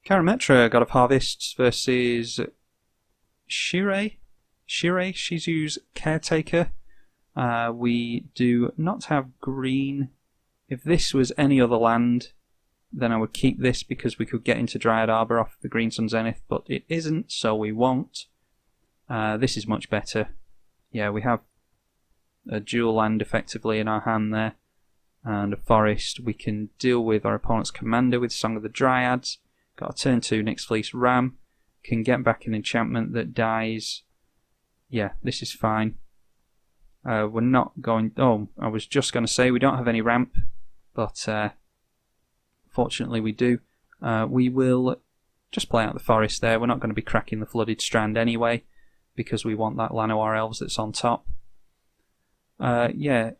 Karametra, God of Harvests versus Shirei, Shizo's Caretaker. We do not have green. If this was any other land, then I would keep this because we could get into Dryad Arbor off the Green Sun Zenith, but it isn't, so we won't. This is much better. Yeah, we have a dual land effectively in our hand there, and a forest. We can deal with our opponent's commander with Song of the Dryads. Got a turn 2 Nyx Fleece Ram. Can get back an enchantment that dies. Yeah, this is fine. We're not going... Oh, I was just going to say we don't have any ramp, but fortunately we do. We will just play out the forest there. We're not going to be cracking the Flooded Strand anyway, because we want that Llanowar Elves that's on top. Yeah,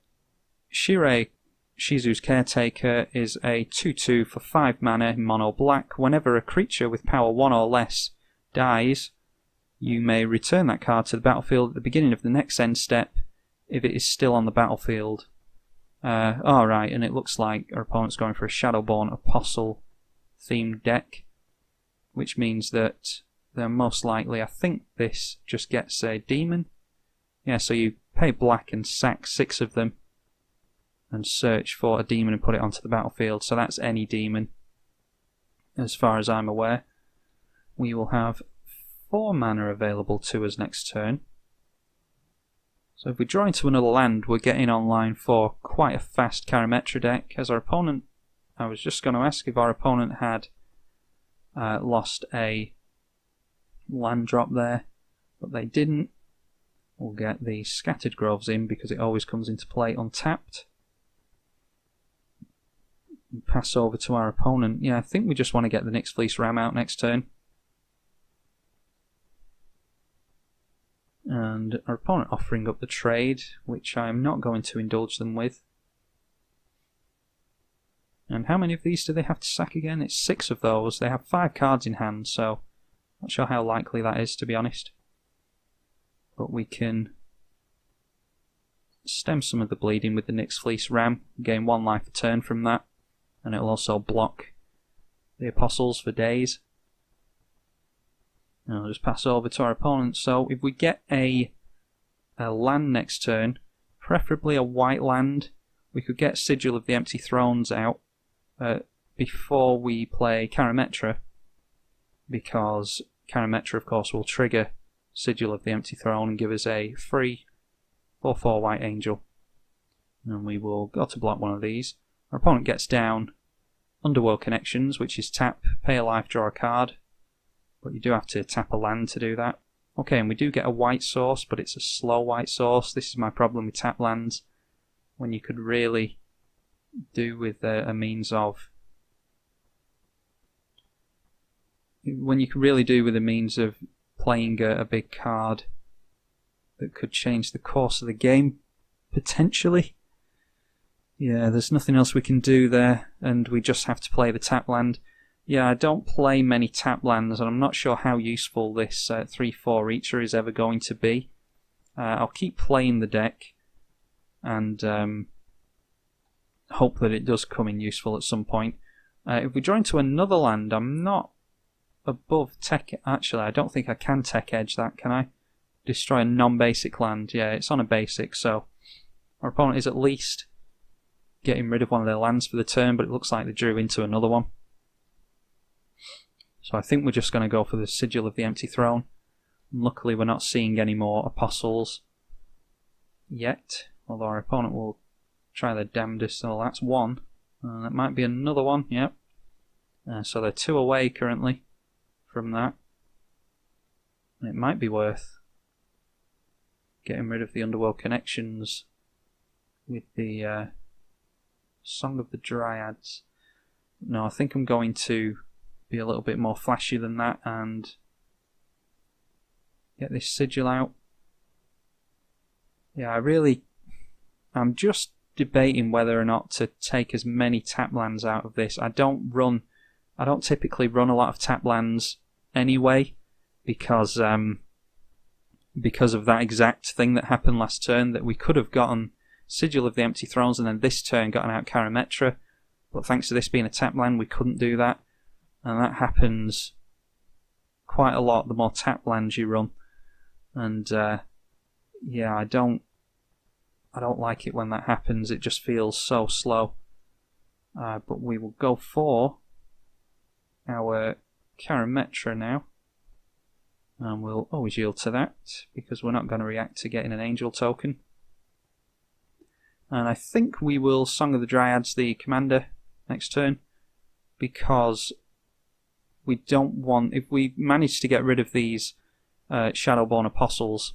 Shirei, Shizo's Caretaker, is a 2/2 for 5 mana in mono black. Whenever a creature with power 1 or less dies, you may return that card to the battlefield at the beginning of the next end step if it is still on the battlefield. Alright, and it looks like our opponent's going for a Shadowborn Apostle themed deck, which means that they're most likely, I think this just gets a demon. Yeah, so you pay black and sack 6 of them and search for a demon and put it onto the battlefield. So that's any demon, as far as I'm aware. We will have 4 mana available to us next turn. So if we draw into another land, we're getting online for quite a fast Karametra deck. As our opponent, I was just going to ask if our opponent had lost a land drop there, but they didn't. We'll get the Scattered Groves in because it always comes into play untapped. Pass over to our opponent. Yeah, I think we just want to get the Nyx Fleece Ram out next turn. And our opponent offering up the trade, which I'm not going to indulge them with. And how many of these do they have to sack again? It's 6 of those. They have 5 cards in hand, so not sure how likely that is, to be honest. But we can stem some of the bleeding with the Nyx Fleece Ram, gain 1 life a turn from that, and it'll also block the Apostles for days. And I'll just pass over to our opponent. So if we get a land next turn, preferably a white land, we could get Sigil of the Empty Thrones out before we play Karametra, because Karametra, of course, will trigger Sigil of the Empty Throne and give us a free 4/4 White Angel. And we will go to block one of these. Our opponent gets down Underworld Connections, which is tap, pay a life, draw a card. But you do have to tap a land to do that. Okay, and we do get a white source, but it's a slow white source. This is my problem with tap lands, when you could really do with a means of... When you could really do with a means of playing a big card that could change the course of the game, potentially. Yeah, there's nothing else we can do there, and we just have to play the tap land. Yeah, I don't play many tap lands, and I'm not sure how useful this 3/4 Reacher is ever going to be. I'll keep playing the deck, and hope that it does come in useful at some point. If we draw into another land, I'm not above tech... Actually, I don't think I can tech edge that, can I? Destroy a non-basic land. Yeah, it's on a basic, so our opponent is at least getting rid of one of their lands for the turn, but it looks like they drew into another one. So I think we're just going to go for the Sigil of the Empty Throne. And luckily we're not seeing any more Apostles yet, although our opponent will try their damnedest. So that's 1. That might be another one, yep. So they're 2 away currently from that. And it might be worth getting rid of the Underworld Connections with the Song of the Dryads. No, I think I'm going to be a little bit more flashy than that and get this Sigil out. Yeah, I'm just debating whether or not to take as many tap lands out of this. I don't typically run a lot of tap lands anyway, because of that exact thing that happened last turn, that we could have gotten Sigil of the Empty Thrones and then this turn gotten out Karametra, but thanks to this being a tap land we couldn't do that. and that happens quite a lot the more tap lands you run. And yeah, I don't like it when that happens. It just feels so slow. But we will go for our Karametra now, and we'll always yield to that because we're not going to react to getting an angel token. And I think we will Song of the Dryads the commander next turn, because we don't want, if we manage to get rid of these Shadowborn Apostles,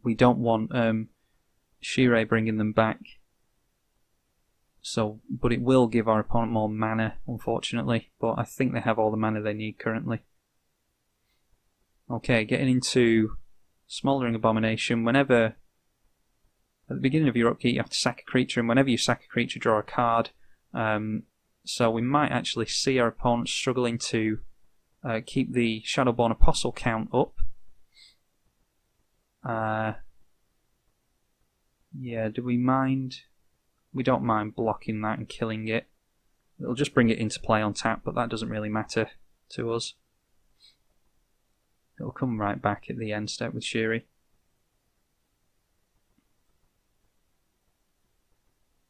we don't want Shirei bringing them back. So, but it will give our opponent more mana, unfortunately. But I think they have all the mana they need currently. Okay, getting into Smouldering Abomination. Whenever, at the beginning of your upkeep, you have to sack a creature, and whenever you sack a creature, draw a card. So we might actually see our opponent struggling to keep the Shadowborn Apostle count up. Yeah, do we mind? We don't mind blocking that and killing it. It'll just bring it into play on tap, but that doesn't really matter to us. It'll come right back at the end step with Shirei.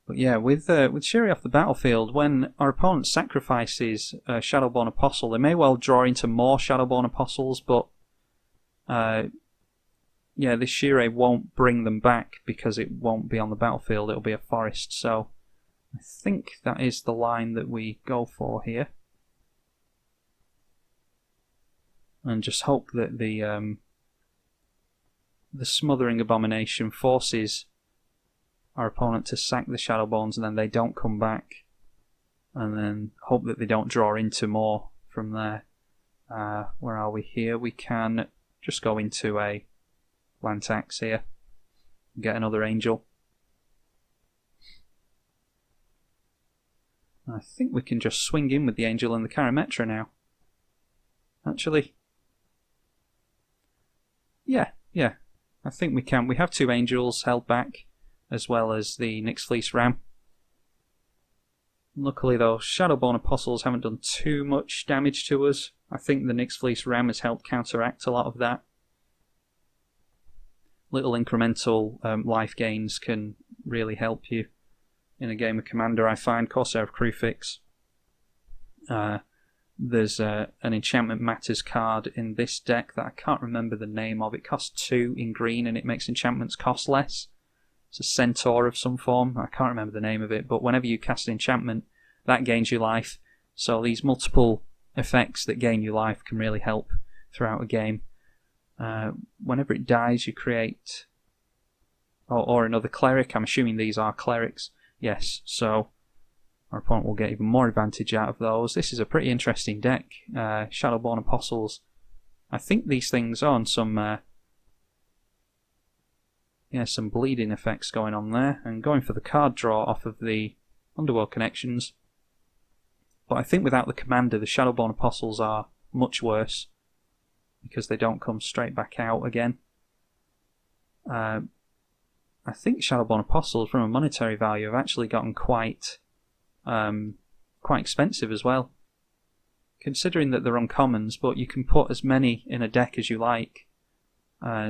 But yeah, with Shirei off the battlefield, when our opponent sacrifices Shadowborn Apostle, they may well draw into more Shadowborn Apostles, but yeah, this Shirei won't bring them back because it won't be on the battlefield, it'll be a forest. So I think that is the line that we go for here. And just hope that the Smothering Abomination forces our opponent to sack the Shadowborns and then they don't come back. And then hope that they don't draw into more from there. Where are we here? We can just go into a land tax here. Get another angel. I think we can just swing in with the angel and the Karametra now. Actually. Yeah. I think we can. We have two angels held back, as well as the Nyx Fleece Ram. Luckily though, Shadowborn Apostles haven't done too much damage to us. I think the Nyx Fleece Ram has helped counteract a lot of that. Little incremental life gains can really help you in a game of Commander, I find. Corsair of Crufix. There's an Enchantment Matters card in this deck that I can't remember the name of. It costs 2 in green and it makes enchantments cost less. It's a centaur of some form. I can't remember the name of it, but whenever you cast an enchantment, that gains you life. So these multiple effects that gain you life can really help throughout a game. Whenever it dies, you create... Or another cleric. I'm assuming these are clerics. Yes, so our opponent will get even more advantage out of those. This is a pretty interesting deck. Shadowborn Apostles. I think these things are on some... some bleeding effects going on there. And going for the card draw off of the Underworld Connections. But I think without the commander, the Shadowborn Apostles are much worse, because they don't come straight back out again. I think Shadowborn Apostles, from a monetary value, have actually gotten quite expensive as well, considering that they're uncommons, but you can put as many in a deck as you like.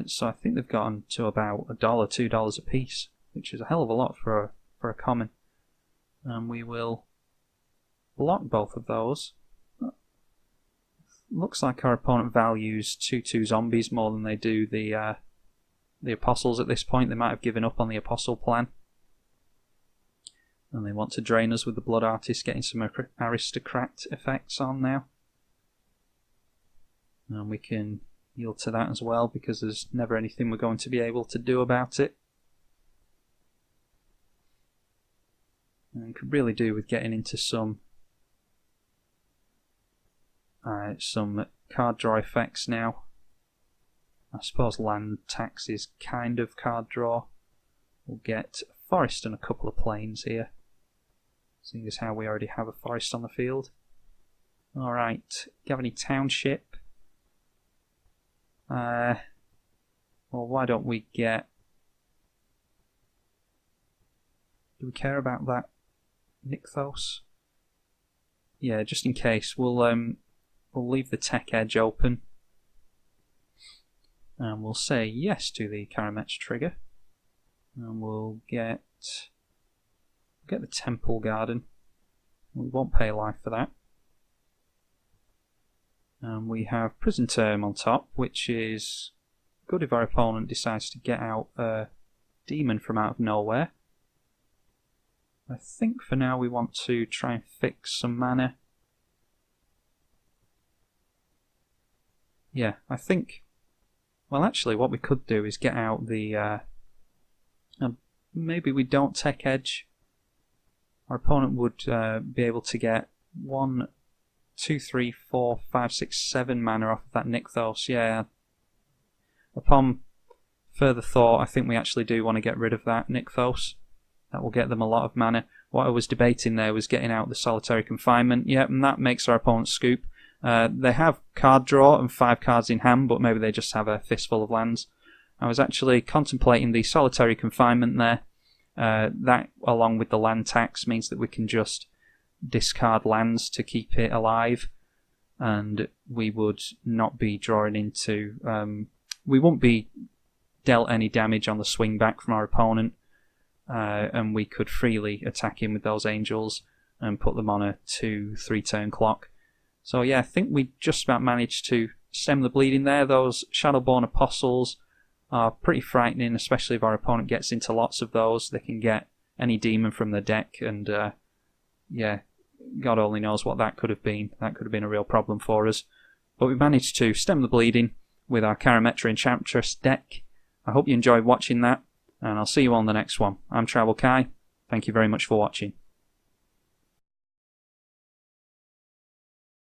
So I think they've gotten to about $1, $2 a piece, which is a hell of a lot for a common. And we will block both of those. Looks like our opponent values 2/2 zombies more than they do the Apostles at this point. They might have given up on the Apostle plan. And they want to drain us with the Blood Artist, getting some Aristocrat effects on now. And we can yield to that as well, because there's never anything we're going to be able to do about it. And could really do with getting into some card draw effects now. I suppose land tax is kind of card draw. We'll get a forest and a couple of plains here, seeing as how we already have a forest on the field. Alright, Gavany Township. Well, why don't we get... Do we care about that Nykthos? yeah, just in case, we'll leave the tech edge open. And we'll say yes to the Karametra trigger. And we'll get the Temple Garden. We won't pay life for that. And we have Prison Term on top, which is good if our opponent decides to get out a demon from out of nowhere. I think for now we want to try and fix some mana. Yeah, I think... Well, actually, what we could do is get out the... maybe we don't tech edge. Our opponent would be able to get 1, 2, 3, 4, 5, 6, 7 mana off of that Nykthos. Yeah. Upon further thought, I think we actually do want to get rid of that Nykthos. That will get them a lot of mana. What I was debating there was getting out the Solitary Confinement. Yep, and that makes our opponent scoop. They have card draw and 5 cards in hand, but maybe they just have a fistful of lands. I was actually contemplating the Solitary Confinement there. That, along with the land tax, means that we can just discard lands to keep it alive, and we would not be drawing into... we won't be dealt any damage on the swing back from our opponent, and we could freely attack him with those angels and put them on a 2-3 turn clock. So yeah, I think we just about managed to stem the bleeding there. Those Shadowborn Apostles are pretty frightening, especially if our opponent gets into lots of those. They can get any demon from the deck, and yeah, God only knows what that could have been. That could have been a real problem for us. But we managed to stem the bleeding with our Karametra Enchantress deck. I hope you enjoyed watching that, and I'll see you on the next one. I'm tribalkai. Thank you very much for watching.